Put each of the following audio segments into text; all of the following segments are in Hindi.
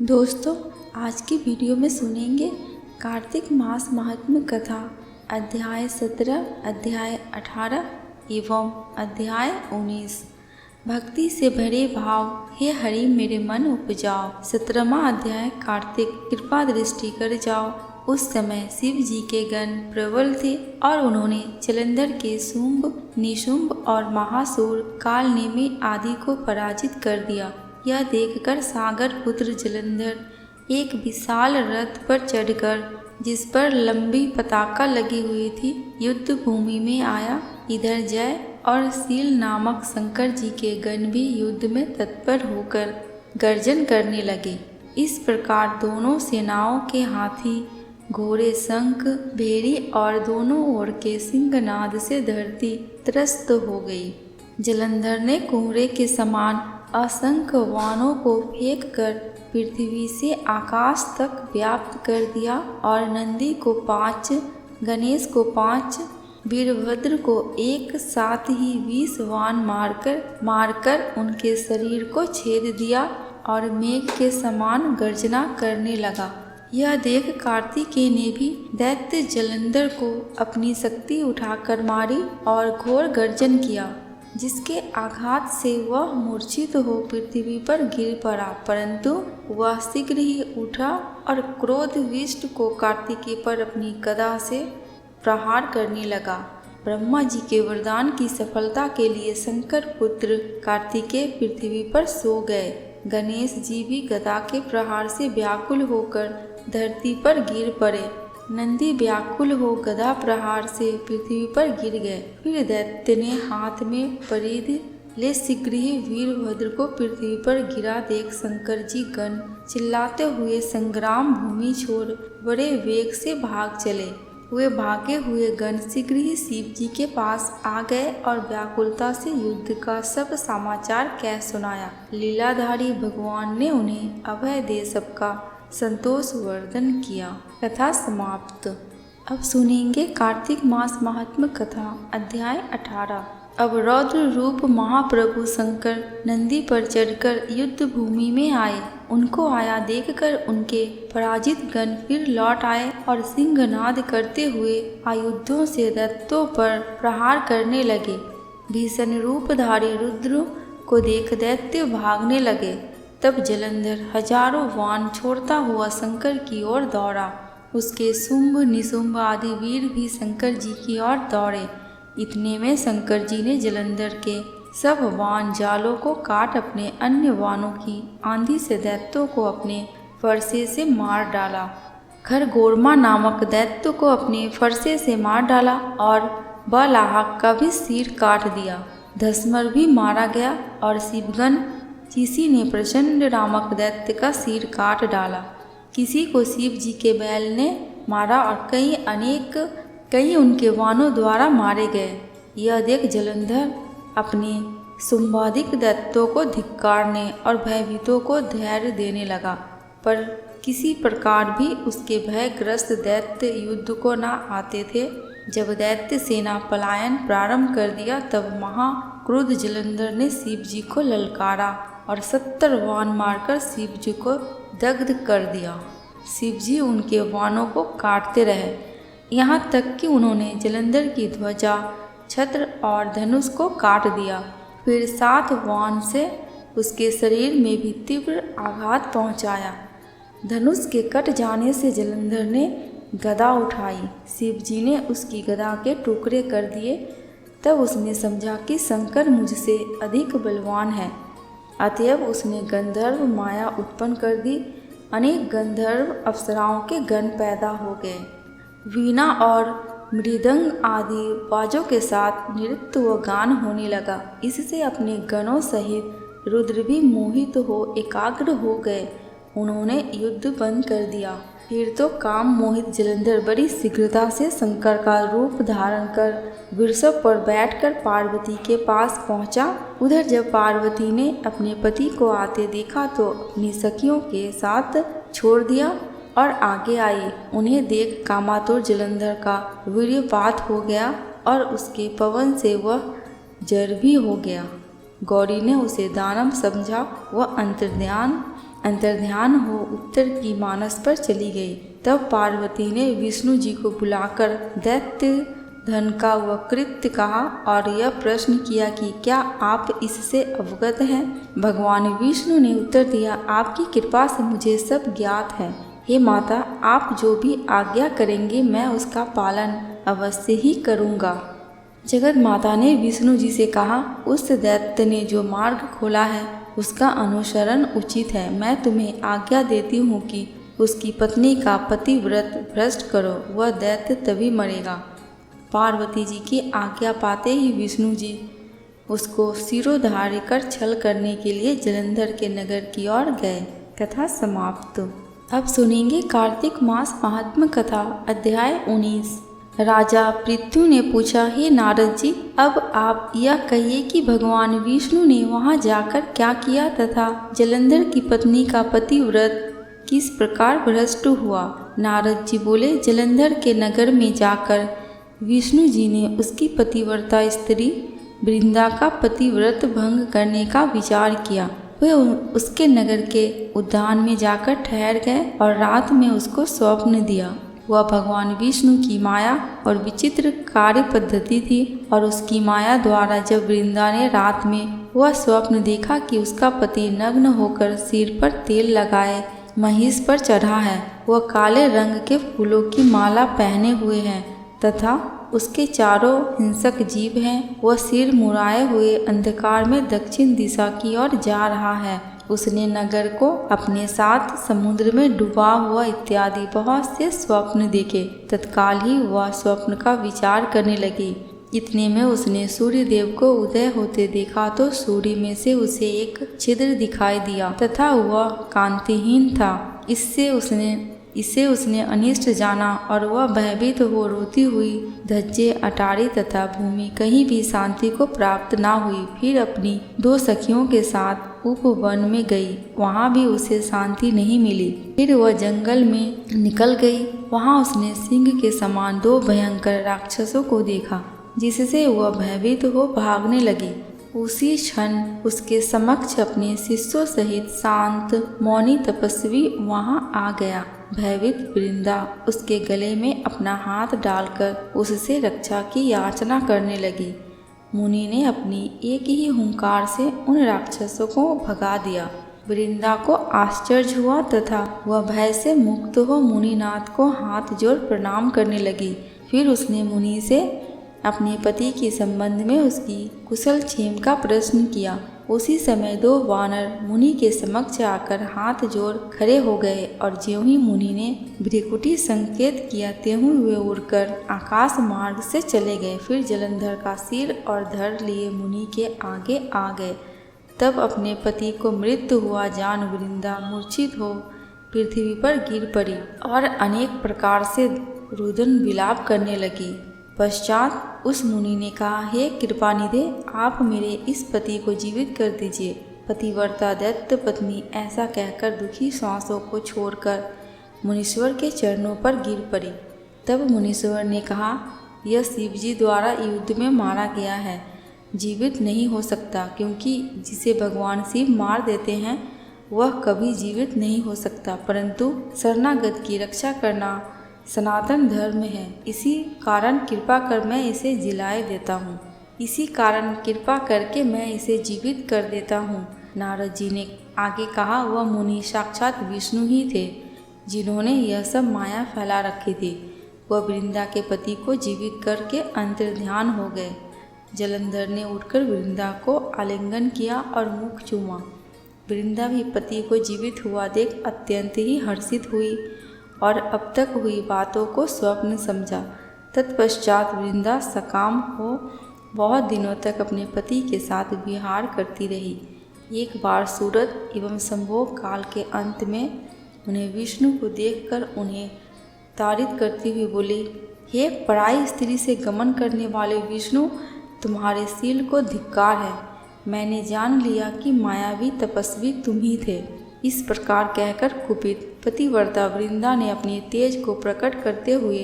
दोस्तों, आज की वीडियो में सुनेंगे कार्तिक मास महात्म्य कथा अध्याय 17, अध्याय 18 एवं अध्याय 19। भक्ति से भरे भाव हे हरि मेरे मन उपजाओ। 17वां अध्याय कार्तिक कृपा दृष्टि कर जाओ। उस समय शिव जी के गण प्रबल थे और उन्होंने जलंधर के शुंभ, निशुंभ और महासुर काल नेमि आदि को पराजित कर दिया। यह देखकर सागर पुत्र जलंधर एक विशाल रथ पर चढ़कर, जिस पर लंबी पताका लगी हुई थी, युद्ध भूमि में आया। इधर जय और शील नामक शंकर जी के गण भी युद्ध में तत्पर होकर गर्जन करने लगे। इस प्रकार दोनों सेनाओं के हाथी, घोड़े, शंख, भेड़ी और दोनों ओर के सिंहनाद से धरती त्रस्त हो गई। जलंधर ने कुम्हरे के समान असंख्य वाणों को फेंक कर पृथ्वी से आकाश तक व्याप्त कर दिया और नंदी को 5, गणेश को 5, वीरभद्र को एक साथ ही 20 वाण मारकर उनके शरीर को छेद दिया और मेघ के समान गर्जना करने लगा। यह देख कार्तिकेय ने भी दैत्य जलंधर को अपनी शक्ति उठाकर मारी और घोर गर्जन किया, जिसके आघात से वह मूर्छित हो पृथ्वी पर गिर पड़ा। परंतु वह शीघ्र ही उठा और क्रोधविष्ट को कार्तिकेय पर अपनी गदा से प्रहार करने लगा। ब्रह्मा जी के वरदान की सफलता के लिए शंकर पुत्र कार्तिकेय पृथ्वी पर सो गए। गणेश जी भी गदा के प्रहार से व्याकुल होकर धरती पर गिर पड़े। नंदी व्याकुल हो गदा प्रहार से पृथ्वी पर गिर गए। फिर दैत्य ने हाथ में परिधि ले शीघ्र ही वीरभद्र को पृथ्वी पर गिरा देख शंकर जी गण चिल्लाते हुए संग्राम भूमि छोड़ बड़े वेग से भाग चले। वे भागे हुए गण शीघ्र ही शिव जी के पास आ गए और व्याकुलता से युद्ध का सब समाचार कह सुनाया। लीलाधारी भगवान ने उन्हें अभय दे सबका संतोष वर्धन किया। कथा समाप्त। अब सुनेंगे कार्तिक मास महात्म्य कथा अध्याय 18। अब रौद्र रूप महाप्रभु शंकर नंदी पर चढ़कर युद्ध भूमि में आए। उनको आया देखकर उनके पराजित गण फिर लौट आए और सिंहनाद करते हुए आयुधों से दैत्यों पर प्रहार करने लगे। भीषण रूपधारी रुद्र को देख दैत्य भागने लगे। तब जलंधर हजारों वाण छोड़ता हुआ शंकर की ओर दौड़ा। उसके शुंभ, निशुंभ आदि वीर भी शंकर जी की ओर दौड़े। इतने में शंकर जी ने जलंधर के सब वाण जालों को काट अपने अन्य वाणों की आंधी से दैत्यों को अपने फरसे से मार डाला। खरगोरमा नामक दैत्य को अपने फरसे से मार डाला और बलाहक का भी सिर काट दिया। धस्मर भी मारा गया और शिवगण किसी ने प्रचंड नामक दैत्य का सिर काट डाला। किसी को शिव जी के बैल ने मारा और कई उनके वाणों द्वारा मारे गए। यह देख जलंधर अपने शुंभादिक दैत्यों को धिक्कारने और भयभीतों को धैर्य देने लगा, पर किसी प्रकार भी उसके भयग्रस्त दैत्य युद्ध को न आते थे। जब दैत्य सेना पलायन प्रारंभ कर दिया, तब महाक्रुद्ध जलंधर ने शिव जी को ललकारा और 70 वाण मारकर शिव जी को दग्ध कर दिया। शिव जी उनके वाणों को काटते रहे, यहाँ तक कि उन्होंने जलंधर की ध्वजा, छत्र और धनुष को काट दिया। फिर 7 वाण से उसके शरीर में भी तीव्र आघात पहुँचाया। धनुष के कट जाने से जलंधर ने गदा उठाई। शिव जी ने उसकी गदा के टुकड़े कर दिए। तब उसने समझा कि शंकर मुझसे अधिक बलवान है। अतएव उसने गंधर्व माया उत्पन्न कर दी। अनेक गंधर्व अप्सराओं के गण पैदा हो गए। वीणा और मृदंग आदि बाजों के साथ नृत्य व गान होने लगा। इससे अपने गणों सहित रुद्र भी मोहित हो एकाग्र हो गए। उन्होंने युद्ध बंद कर दिया। फिर तो काम मोहित जलंधर बड़ी शीघ्रता से शंकर का रूप धारण कर वृषभ पर बैठकर पार्वती के पास पहुंचा। उधर जब पार्वती ने अपने पति को आते देखा तो अपनी सखियों के साथ छोड़ दिया और आगे आई। उन्हें देख कामातुर जलंधर का वीर्यपात हो गया और उसके पवन से वह जर भी हो गया। गौरी ने उसे दानव समझा। वह अंतर्ध्यान अंतर्ध्यान हो उत्तर की मानस पर चली गई। तब पार्वती ने विष्णु जी को बुलाकर दैत्य धन का वह कृत्य कहा और यह प्रश्न किया कि क्या आप इससे अवगत हैं। भगवान विष्णु ने उत्तर दिया, आपकी कृपा से मुझे सब ज्ञात है। हे माता, आप जो भी आज्ञा करेंगे मैं उसका पालन अवश्य ही करूँगा। जगत माता ने विष्णु जी से कहा, उस दैत्य ने जो मार्ग खोला है उसका अनुसरण उचित है। मैं तुम्हें आज्ञा देती हूँ कि उसकी पत्नी का पतिव्रत भ्रष्ट करो, वह दैत्य तभी मरेगा। पार्वती जी की आज्ञा पाते ही विष्णु जी उसको सिरोधार्य कर छल करने के लिए जलंधर के नगर की ओर गए। कथा समाप्त। अब सुनेंगे कार्तिक मास महात्म्य कथा, अध्याय 19। राजा पृथु ने पूछा, हे नारद जी, अब आप यह कहिए कि भगवान विष्णु ने वहां जाकर क्या किया तथा जलंधर की पत्नी का पतिव्रत किस प्रकार भ्रष्ट हुआ। नारद जी बोले, जलंधर के नगर में जाकर विष्णु जी ने उसकी पतिव्रता स्त्री वृंदा का पतिव्रत भंग करने का विचार किया। वे उसके नगर के उद्यान में जाकर ठहर गए और रात में उसको स्वप्न दिया। वह भगवान विष्णु की माया और विचित्र कार्य पद्धति थी और उसकी माया द्वारा जब वृंदा ने रात में वह स्वप्न देखा कि उसका पति नग्न होकर सिर पर तेल लगाए महिष पर चढ़ा है, वह काले रंग के फूलों की माला पहने हुए है तथा उसके चारों हिंसक जीव हैं, वह सिर मुड़ाए हुए अंधकार में दक्षिण दिशा की ओर जा रहा है। उसने नगर को अपने साथ समुद्र में डूबा हुआ इत्यादि बहुत से स्वप्न देखे। तत्काल ही वह स्वप्न का विचार करने लगी। इतने में उसने सूर्य देव को उदय होते देखा तो सूर्य में से उसे एक छिद्र दिखाई दिया तथा वह कांतिहीन था। इससे उसने अनिष्ट जाना और वह भयभीत हो रोती हुई धज्जे अटारी तथा भूमि कहीं भी शांति को प्राप्त ना हुई। फिर अपनी 2 सखियों के साथ उपवन में गई, वहाँ भी उसे शांति नहीं मिली। फिर वह जंगल में निकल गई, वहाँ उसने सिंह के समान 2 भयंकर राक्षसों को देखा, जिससे वह भयभीत हो भागने लगी। उसी क्षण उसके समक्ष अपने शिष्यों सहित शांत मौनी तपस्वी वहां आ गया। भयभीत वृंदा उसके गले में अपना हाथ डालकर उससे रक्षा की याचना करने लगी। मुनि ने अपनी एक ही हुंकार से उन राक्षसों को भगा दिया। वृंदा को आश्चर्य हुआ तथा वह भय से मुक्त हो मुनिनाथ को हाथ जोड़ प्रणाम करने लगी। फिर उसने मुनि से अपने पति के संबंध में उसकी कुशल क्षेम का प्रश्न किया। उसी समय 2 वानर मुनि के समक्ष आकर हाथ जोड़ खड़े हो गए और ज्यों ही मुनि ने भ्रिकुटी संकेत किया त्यों वे उड़कर आकाश मार्ग से चले गए। फिर जलंधर का सिर और धड़ लिए मुनि के आगे आ गए। तब अपने पति को मृत्यु हुआ जान वृंदा मूर्छित हो पृथ्वी पर गिर पड़ी और अनेक प्रकार से रुदन विलाप करने लगी। पश्चात उस मुनि ने कहा, हे कृपानिधे, आप मेरे इस पति को जीवित कर दीजिए। पतिव्रता दैत्य पत्नी ऐसा कहकर दुखी श्वासों को छोड़कर मुनीश्वर के चरणों पर गिर पड़ी। तब मुनीश्वर ने कहा, यह शिवजी द्वारा युद्ध में मारा गया है, जीवित नहीं हो सकता, क्योंकि जिसे भगवान शिव मार देते हैं वह कभी जीवित नहीं हो सकता, परंतु शरणागत की रक्षा करना सनातन धर्म है। इसी कारण कृपा कर मैं इसे जिलाए देता हूँ। इसी कारण कृपा करके मैं इसे जीवित कर देता हूँ। नारद जी ने आगे कहा, वह मुनि साक्षात विष्णु ही थे, जिन्होंने यह सब माया फैला रखी थी। वह वृंदा के पति को जीवित करके अंतर्ध्यान हो गए। जलंधर ने उठकर वृंदा को आलिंगन किया और मुख चूमा। वृंदा भी पति को जीवित हुआ देख अत्यंत ही हर्षित हुई और अब तक हुई बातों को स्वप्न समझा। तत्पश्चात वृंदा सकाम हो बहुत दिनों तक अपने पति के साथ विहार करती रही। एक बार सूरत एवं संभोग काल के अंत में उन्हें विष्णु को देखकर उन्हें ताड़ित करती हुई बोली, हे पराई स्त्री से गमन करने वाले विष्णु, तुम्हारे शील को धिक्कार है। मैंने जान लिया कि मायावी तपस्वी तुम ही थे। इस प्रकार कहकर कुपित पतिव्रता वृंदा ने अपने तेज को प्रकट करते हुए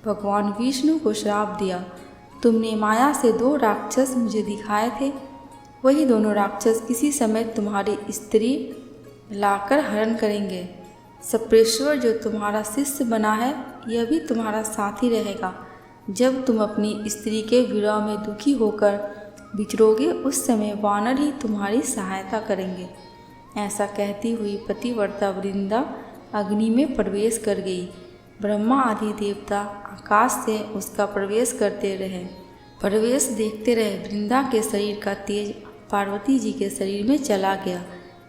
भगवान विष्णु को श्राप दिया। तुमने माया से 2 राक्षस मुझे दिखाए थे, वही दोनों राक्षस किसी समय तुम्हारी स्त्री लाकर हरण करेंगे। सप्रेश्वर जो तुम्हारा शिष्य बना है, यह भी तुम्हारा साथी रहेगा। जब तुम अपनी स्त्री के विरह में दुखी होकर बिछड़ोगे, उस समय वानर ही तुम्हारी सहायता करेंगे। ऐसा कहती हुई पतिव्रता वृंदा अग्नि में प्रवेश कर गई। ब्रह्मा आदि देवता आकाश से उसका प्रवेश करते रहे। प्रवेश देखते रहे। वृंदा के शरीर का तेज पार्वती जी के शरीर में चला गया।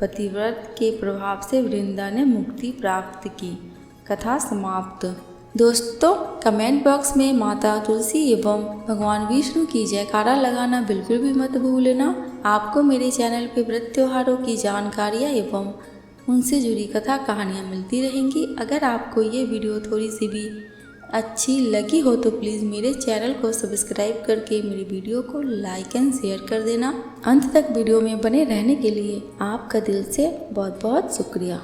पतिव्रत के प्रभाव से वृंदा ने मुक्ति प्राप्त की। कथा समाप्त। दोस्तों, कमेंट बॉक्स में माता तुलसी एवं भगवान विष्णु की जयकारा लगाना बिल्कुल भी मत भूलना। आपको मेरे चैनल पे व्रत त्योहारों की जानकारियाँ एवं उनसे जुड़ी कथा कहानियाँ मिलती रहेंगी। अगर आपको ये वीडियो थोड़ी सी भी अच्छी लगी हो तो प्लीज़ मेरे चैनल को सब्सक्राइब करके मेरी वीडियो को लाइक एंड शेयर कर देना। अंत तक वीडियो में बने रहने के लिए आपका दिल से बहुत बहुत शुक्रिया।